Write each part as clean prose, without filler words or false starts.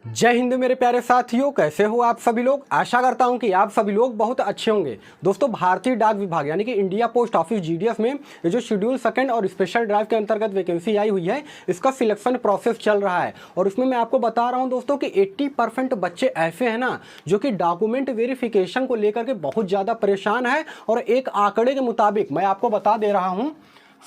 जय हिंद मेरे प्यारे साथियों, कैसे हो आप सभी लोग। आशा करता हूं कि आप सभी लोग बहुत अच्छे होंगे। दोस्तों, भारतीय डाक विभाग यानी कि इंडिया पोस्ट ऑफिस जीडीएफ में ये जो शेड्यूल सेकंड और स्पेशल ड्राइव के अंतर्गत वैकेंसी आई हुई है, इसका सिलेक्शन प्रोसेस चल रहा है। और इसमें मैं आपको बता रहा हूं दोस्तों कि 80% बच्चे ऐसे हैं ना जो कि डॉक्यूमेंट वेरिफिकेशन को लेकर के बहुत ज़्यादा परेशान है। और एक आंकड़े के मुताबिक मैं आपको बता दे रहा हूँ,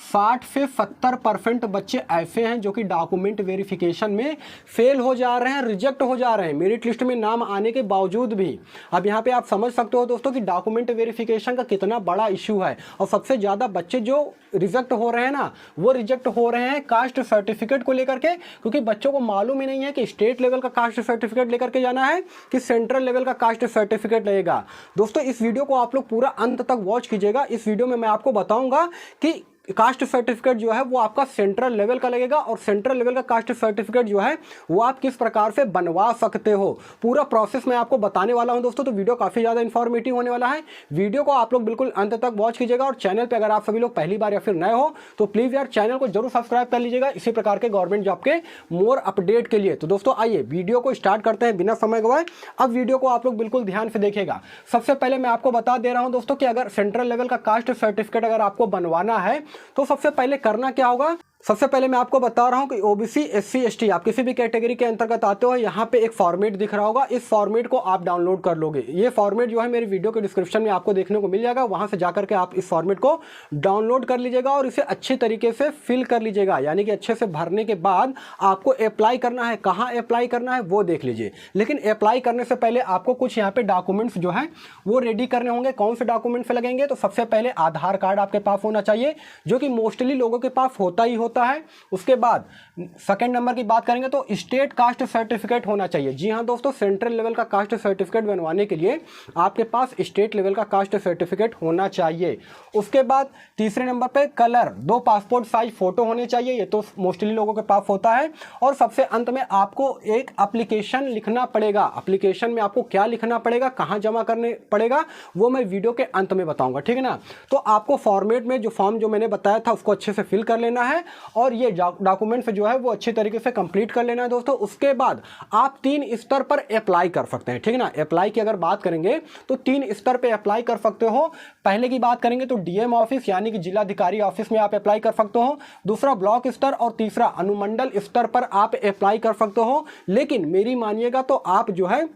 60 से 70% बच्चे ऐसे हैं जो कि डॉक्यूमेंट वेरिफिकेशन में फेल हो जा रहे हैं, रिजेक्ट हो जा रहे हैं मेरिट लिस्ट में नाम आने के बावजूद भी। अब यहाँ पे आप समझ सकते हो दोस्तों कि डॉक्यूमेंट वेरिफिकेशन का कितना बड़ा इशू है। और सबसे ज़्यादा बच्चे जो रिजेक्ट हो रहे हैं ना, वो रिजेक्ट हो रहे हैं कास्ट सर्टिफिकेट को लेकर के, क्योंकि बच्चों को मालूम ही नहीं है कि स्टेट लेवल का कास्ट सर्टिफिकेट लेकर के जाना है कि सेंट्रल लेवल का कास्ट सर्टिफिकेट लगेगा। दोस्तों, इस वीडियो को आप लोग पूरा अंत तक वॉच कीजिएगा। इस वीडियो में मैं आपको बताऊंगा कि कास्ट सर्टिफिकेट जो है वो आपका सेंट्रल लेवल का लगेगा, और सेंट्रल लेवल का कास्ट सर्टिफिकेट जो है वो आप किस प्रकार से बनवा सकते हो, पूरा प्रोसेस मैं आपको बताने वाला हूं दोस्तों। तो वीडियो काफ़ी ज़्यादा इन्फॉर्मेटिव होने वाला है। वीडियो को आप लोग बिल्कुल अंत तक वॉच कीजिएगा। और चैनल पर अगर आप सभी लोग पहली बार या फिर नए हो तो प्लीज़ यार चैनल को जरूर सब्सक्राइब कर लीजिएगा, इसी प्रकार के गवर्नमेंट जॉब के मोर अपडेट के लिए। तो दोस्तों आइए वीडियो को स्टार्ट करते हैं बिना समय गवाए। अब वीडियो को आप लोग बिल्कुल ध्यान से देखिएगा। सबसे पहले मैं आपको बता दे रहा हूं दोस्तों कि अगर सेंट्रल लेवल का कास्ट सर्टिफिकेट अगर आपको बनवाना है तो सबसे पहले करना क्या होगा। सबसे पहले मैं आपको बता रहा हूं कि ओबीसी, एससी, एसटी आप किसी भी कैटेगरी के अंतर्गत आते हो, यहाँ पे एक फॉर्मेट दिख रहा होगा। इस फॉर्मेट को आप डाउनलोड कर लोगे। ये फॉर्मेट जो है मेरी वीडियो के डिस्क्रिप्शन में आपको देखने को मिल जाएगा, वहां से जाकर के आप इस फॉर्मेट को डाउनलोड कर लीजिएगा और इसे अच्छे तरीके से फिल कर लीजिएगा। यानी कि अच्छे से भरने के बाद आपको अप्लाई करना है। कहाँ अप्लाई करना है वो देख लीजिए। लेकिन अप्लाई करने से पहले आपको कुछ यहाँ पे डॉक्यूमेंट्स जो है वो रेडी करने होंगे। कौन से डॉक्यूमेंट्स लगेंगे? तो सबसे पहले आधार कार्ड आपके पास होना चाहिए, जो कि मोस्टली लोगों के पास होता ही होता है। उसके बाद सेकंड नंबर की बात करेंगे तो स्टेट कास्ट सर्टिफिकेट होना चाहिए। जी हाँ दोस्तों, सेंट्रल लेवल का कास्ट सर्टिफिकेट बनवाने के लिए आपके पास स्टेट लेवल का कास्ट सर्टिफिकेट होना चाहिए। उसके बाद तीसरे नंबर पे कलर 2 पासपोर्ट साइज फोटो होने चाहिए, ये तो मोस्टली लोगों के पास होता है। और सबसे अंत में आपको एक एप्लीकेशन लिखना पड़ेगा। एप्लीकेशन में आपको क्या लिखना पड़ेगा, कहाँ जमा करने पड़ेगा, वो मैं वीडियो के अंत में बताऊंगा, ठीक है ना। तो आपको फॉर्मेट में जो फॉर्म जो मैंने बताया था उसको अच्छे से फिल कर लेना है और ये डॉक्यूमेंट्स जो है वो अच्छे तरीके से कंप्लीट कर लेना है दोस्तों। उसके बाद आप 3 स्तर पर अप्लाई कर सकते हैं, ठीक है ना। अप्लाई की अगर बात करेंगे तो 3 स्तर पे अप्लाई कर सकते हो। पहले की बात करेंगे तो डीएम ऑफिस यानी कि जिलाधिकारी ऑफिस में आप अप्लाई कर सकते हो। दूसरा ब्लॉक स्तर और तीसरा अनुमंडल स्तर पर आप अप्लाई कर सकते हो। लेकिन मेरी मानिएगा तो आप जो है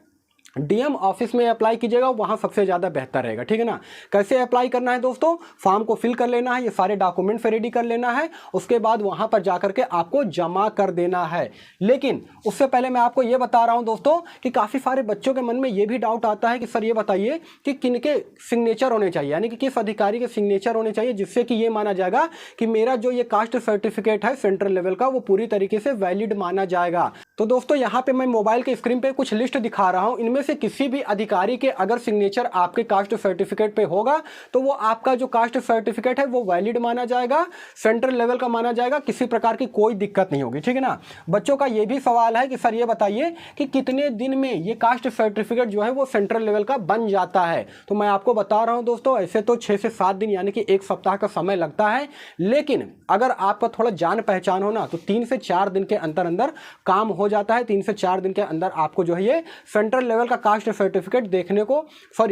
डीएम ऑफिस में अप्लाई कीजिएगा, वहां सबसे ज़्यादा बेहतर रहेगा, ठीक है ना। कैसे अप्लाई करना है दोस्तों? फॉर्म को फिल कर लेना है, ये सारे डॉक्यूमेंट्स रेडी कर लेना है। उसके बाद वहां पर जाकर के आपको जमा कर देना है। लेकिन उससे पहले मैं आपको ये बता रहा हूं दोस्तों कि काफ़ी सारे बच्चों के मन में ये भी डाउट आता है कि सर ये बताइए कि किनके सिग्नेचर होने चाहिए, यानी कि किस अधिकारी के सिग्नेचर होने चाहिए जिससे कि ये माना जाएगा कि मेरा जो ये कास्ट सर्टिफिकेट है सेंट्रल लेवल का वो पूरी तरीके से वैलिड माना जाएगा। तो दोस्तों यहाँ पे मैं मोबाइल के स्क्रीन पे कुछ लिस्ट दिखा रहा हूँ। इनमें से किसी भी अधिकारी के अगर सिग्नेचर आपके कास्ट सर्टिफिकेट पे होगा तो वो आपका जो कास्ट सर्टिफिकेट है वो वैलिड माना जाएगा, सेंट्रल लेवल का माना जाएगा, किसी प्रकार की कोई दिक्कत नहीं होगी, ठीक है ना। बच्चों का ये भी सवाल है कि सर ये बताइए कि कितने दिन में ये कास्ट सर्टिफिकेट जो है वो सेंट्रल लेवल का बन जाता है। तो मैं आपको बता रहा हूँ दोस्तों, ऐसे तो 6 से 7 दिन यानी कि 1 सप्ताह का समय लगता है। लेकिन अगर आपका थोड़ा जान पहचान हो ना तो 3 से 4 दिन के अंदर अंदर काम हो जाता है। 3 से 4 दिन के अंदर आपको जो है ये सेंट्रल लेवल का कास्ट सर्टिफिकेट देखने को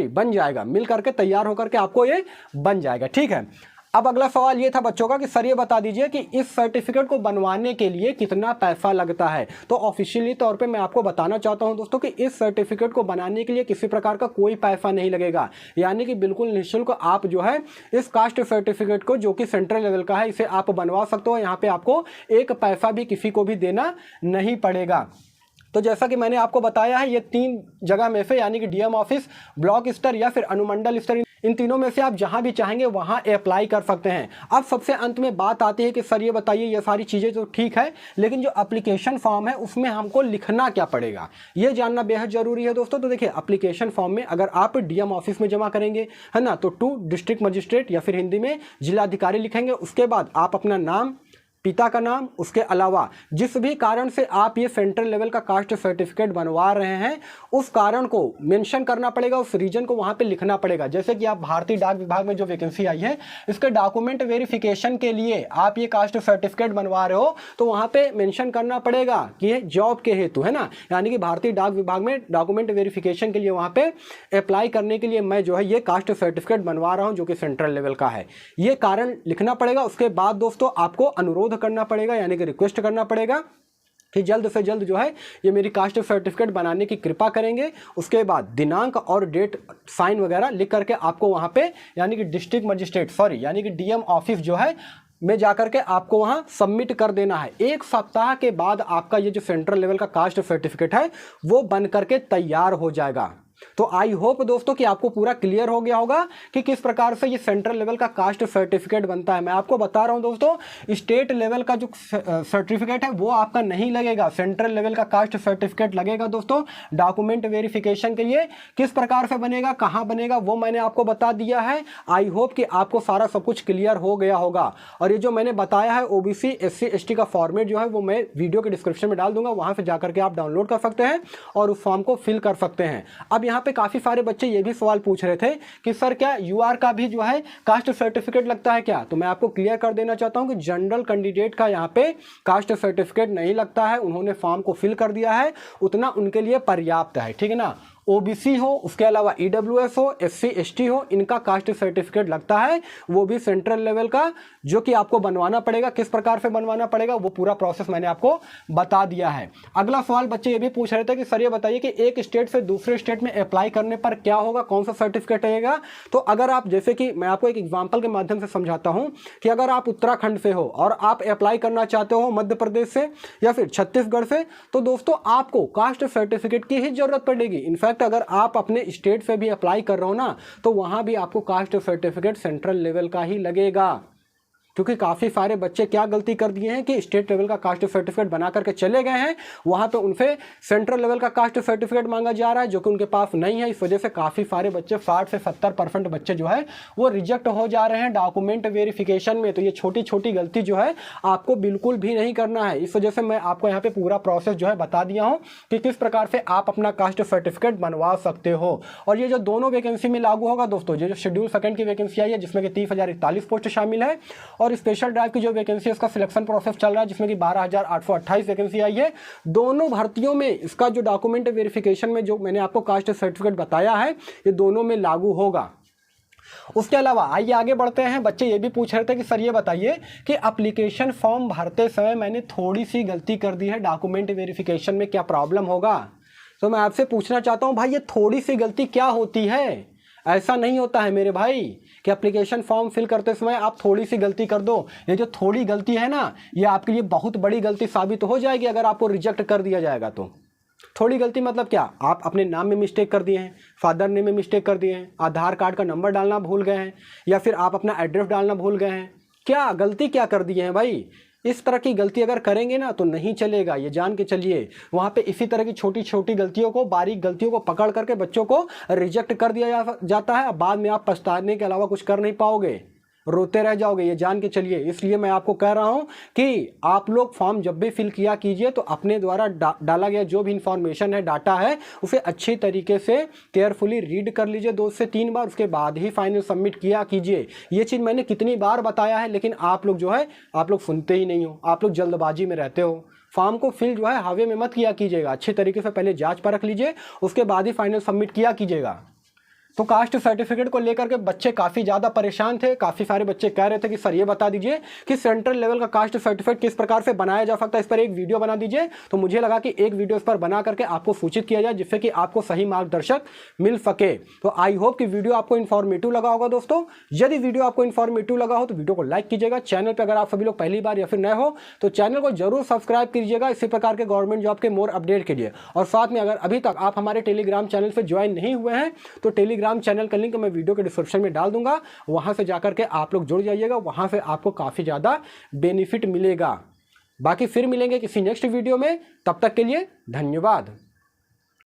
बन जाएगा, मिल करके तैयार होकर के आपको ये बन जाएगा, ठीक है। अब अगला सवाल ये था बच्चों का कि सर ये बता दीजिए कि इस सर्टिफिकेट को बनवाने के लिए कितना पैसा लगता है। तो ऑफिशियली तौर पे मैं आपको बताना चाहता हूं दोस्तों कि इस सर्टिफिकेट को बनाने के लिए किसी प्रकार का कोई पैसा नहीं लगेगा, यानी कि बिल्कुल निःशुल्क आप जो है इस कास्ट सर्टिफिकेट को जो कि सेंट्रल लेवल का है इसे आप बनवा सकते हो। यहाँ पे आपको एक पैसा भी किसी को भी देना नहीं पड़ेगा। तो जैसा कि मैंने आपको बताया है, ये 3 जगह में से यानी कि डीएम ऑफिस, ब्लॉक स्तर या फिर अनुमंडल स्तर, इन तीनों में से आप जहां भी चाहेंगे वहां अप्लाई कर सकते हैं। अब सबसे अंत में बात आती है कि सर ये बताइए ये सारी चीज़ें तो ठीक है, लेकिन जो एप्लीकेशन फॉर्म है उसमें हमको लिखना क्या पड़ेगा, ये जानना बेहद जरूरी है दोस्तों। तो देखिए, एप्लीकेशन फॉर्म में अगर आप डीएम ऑफिस में जमा करेंगे, है ना, तो टू डिस्ट्रिक्ट मजिस्ट्रेट या फिर हिंदी में जिलाधिकारी लिखेंगे। उसके बाद आप अपना नाम, पिता का नाम, उसके अलावा जिस भी कारण से आप ये सेंट्रल लेवल का कास्ट सर्टिफिकेट बनवा रहे हैं उस कारण को मेंशन करना पड़ेगा, उस रीजन को वहां पे लिखना पड़ेगा। जैसे कि आप भारतीय डाक विभाग में जो वैकेंसी आई है इसके डॉक्यूमेंट वेरिफिकेशन के लिए आप ये कास्ट सर्टिफिकेट बनवा रहे हो तो वहां पे मेंशन करना पड़ेगा कि ये जॉब के हेतु है ना, यानी कि भारतीय डाक विभाग में डॉक्यूमेंट वेरिफिकेशन के लिए वहां पे अप्लाई करने के लिए मैं जो है ये कास्ट सर्टिफिकेट बनवा रहा हूं जो कि सेंट्रल लेवल का है, ये कारण लिखना पड़ेगा। उसके बाद दोस्तों आपको अनुरोध करना पड़ेगा यानी कि रिक्वेस्ट करना पड़ेगा कि जल्द से जल्द जो है ये मेरी कास्ट सर्टिफिकेट बनाने की कृपा करेंगे। उसके बाद दिनांक और डेट साइन वगैरह लिख करके आपको वहाँ पे यानी कि डिस्ट्रिक्ट मजिस्ट्रेट यानी कि डीएम ऑफिस जो है में जाकर के आपको वहाँ सबमिट कर देना है। 1 सप्ताह के बाद आपका ये जो सेंट्रल लेवल का कास्ट सर्टिफिकेट है वो बन करके तैयार हो जाएगा। तो आई होप दोस्तों कि आपको पूरा क्लियर हो गया होगा कि किस प्रकार से ये सेंट्रल लेवल का कास्ट सर्टिफिकेट बनता है। मैं आपको बता रहा हूं दोस्तों, स्टेट लेवल का जो सर्टिफिकेट है वो आपका नहीं लगेगा, सेंट्रल लेवल का कास्ट सर्टिफिकेट लगेगा दोस्तों डॉक्यूमेंट वेरिफिकेशन के लिए। किस प्रकार से बनेगा, कहां बनेगा, वो मैंने आपको बता दिया है। आई होप कि आपको सारा सब कुछ क्लियर हो गया होगा। और ये जो मैंने बताया है ओबीसी SC ST का फॉर्मेट जो है वो मैं वीडियो के डिस्क्रिप्शन में डाल दूंगा, वहां से जाकर के आप डाउनलोड कर सकते हैं और उस फॉर्म को फिल कर सकते हैं। अब यहाँ पे काफी सारे बच्चे ये भी सवाल पूछ रहे थे कि सर क्या यूआर का भी जो है कास्ट सर्टिफिकेट लगता है क्या, तो मैं आपको क्लियर कर देना चाहता हूं कि जनरल कैंडिडेट का यहाँ पे कास्ट सर्टिफिकेट नहीं लगता है। उन्होंने फॉर्म को फिल कर दिया है, उतना उनके लिए पर्याप्त है, ठीक है ना। ओबीसी हो, उसके अलावा ईडब्ल्यूएस हो, SC ST हो, इनका कास्ट सर्टिफिकेट लगता है, वो भी सेंट्रल लेवल का, जो कि आपको बनवाना पड़ेगा। किस प्रकार से बनवाना पड़ेगा वो पूरा प्रोसेस मैंने आपको बता दिया है। अगला सवाल बच्चे ये भी पूछ रहे थे कि सर ये बताइए कि एक स्टेट से दूसरे स्टेट में अप्लाई करने पर क्या होगा, कौन सा सर्टिफिकेट रहेगा। तो अगर आप, जैसे कि मैं आपको एक एग्जाम्पल के माध्यम से समझाता हूं कि अगर आप उत्तराखंड से हो और आप अप्लाई करना चाहते हो मध्य प्रदेश से या फिर छत्तीसगढ़ से, तो दोस्तों आपको कास्ट सर्टिफिकेट की ही जरूरत पड़ेगी। इनफैक्ट अगर आप अपने स्टेट से भी अप्लाई कर रहे हो ना तो वहां भी आपको कास्ट सर्टिफिकेट सेंट्रल लेवल का ही लगेगा। क्योंकि काफ़ी सारे बच्चे क्या गलती कर दिए हैं कि स्टेट लेवल का कास्ट सर्टिफिकेट बना करके चले गए हैं, वहाँ पे उनसे सेंट्रल लेवल का कास्ट सर्टिफिकेट मांगा जा रहा है जो कि उनके पास नहीं है। इस वजह से काफ़ी सारे बच्चे 60 से 70% बच्चे जो है वो रिजेक्ट हो जा रहे हैं डॉक्यूमेंट वेरिफिकेशन में। तो ये छोटी छोटी गलती जो है आपको बिल्कुल भी नहीं करना है। इस वजह से मैं आपको यहाँ पे पूरा प्रोसेस जो है बता दिया हूँ कि किस प्रकार से आप अपना कास्ट सर्टिफिकेट बनवा सकते हो। और ये जो दोनों वैकेंसी में लागू होगा दोस्तों, जो शेड्यूल सेकंड की वैकेंसी आई है जिसमें कि 30,041 पोस्ट शामिल है, और स्पेशल ड्राइव की जो वैकेंसी है उसका सिलेक्शन प्रोसेस चल रहा है जिसमें कि 12,828 वैकेंसी आई है। दोनों भर्तियों में इसका जो डॉक्यूमेंट वेरिफिकेशन में जो मैंने आपको कास्ट सर्टिफिकेट बताया है ये दोनों में लागू होगा। उसके अलावा आइए आगे बढ़ते हैं। बच्चे ये भी पूछ रहे थे कि सर ये बताइए कि एप्लीकेशन फॉर्म भरते समय मैंने थोड़ी सी गलती कर दी है, डॉक्यूमेंट वेरिफिकेशन में क्या प्रॉब्लम होगा। तो मैं आपसे पूछना चाहता हूं भाई ये थोड़ी सी गलती क्या होती है। ऐसा नहीं होता है मेरे भाई कि एप्लीकेशन फॉर्म फिल करते समय आप थोड़ी सी गलती कर दो। ये जो थोड़ी गलती है ना ये आपके लिए बहुत बड़ी गलती साबित हो जाएगी अगर आपको रिजेक्ट कर दिया जाएगा तो। थोड़ी गलती मतलब क्या, आप अपने नाम में मिस्टेक कर दिए हैं, फादर नेम में मिस्टेक कर दिए हैं, आधार कार्ड का नंबर डालना भूल गए हैं, या फिर आप अपना एड्रेस डालना भूल गए हैं। क्या गलती क्या कर दिए हैं भाई। इस तरह की गलती अगर करेंगे ना तो नहीं चलेगा, ये जान के चलिए। वहाँ पे इसी तरह की छोटी छोटी गलतियों को, बारीक गलतियों को पकड़ करके बच्चों को रिजेक्ट कर दिया जाता है। बाद में आप पछताने के अलावा कुछ कर नहीं पाओगे, रोते रह जाओगे, ये जान के चलिए। इसलिए मैं आपको कह रहा हूं कि आप लोग फॉर्म जब भी फिल किया कीजिए तो अपने द्वारा डाला गया जो भी इंफॉर्मेशन है, डाटा है, उसे अच्छी तरीके से केयरफुली रीड कर लीजिए 2 से 3 बार, उसके बाद ही फाइनल सबमिट किया कीजिए। ये चीज़ मैंने कितनी बार बताया है लेकिन आप लोग जो है आप लोग सुनते ही नहीं हो, आप लोग जल्दबाजी में रहते हो। फॉर्म को फिल जो है हवे में मत किया कीजिएगा, अच्छी तरीके से पहले जाँच परख लीजिए, उसके बाद ही फाइनल सबमिट किया कीजिएगा। तो कास्ट सर्टिफिकेट को लेकर के बच्चे काफ़ी ज़्यादा परेशान थे। काफ़ी सारे बच्चे कह रहे थे कि सर ये बता दीजिए कि सेंट्रल लेवल का कास्ट सर्टिफिकेट किस प्रकार से बनाया जा सकता है, इस पर एक वीडियो बना दीजिए। तो मुझे लगा कि एक वीडियो इस पर बना करके आपको सूचित किया जाए जिससे कि आपको सही मार्गदर्शक मिल सके। तो आई होप कि वीडियो आपको इन्फॉर्मेटिव लगा होगा दोस्तों। यदि वीडियो आपको इन्फॉर्मेटिव लगा हो तो वीडियो को लाइक कीजिएगा। चैनल पर अगर आप सभी लोग पहली बार या फिर नए हो तो चैनल को जरूर सब्सक्राइब कीजिएगा इसी प्रकार के गवर्नमेंट जॉब के मोर अपडेट के लिए। और साथ में अगर अभी तक आप हमारे टेलीग्राम चैनल पर ज्वाइन नहीं हुए हैं तो टेलीग्राम चैनल का लिंक मैं वीडियो के डिस्क्रिप्शन में डाल दूंगा, वहां से जाकर के आप लोग जुड़ जाइएगा, वहां से आपको काफी ज्यादा बेनिफिट मिलेगा। बाकी फिर मिलेंगे किसी नेक्स्ट वीडियो में, तब तक के लिए धन्यवाद।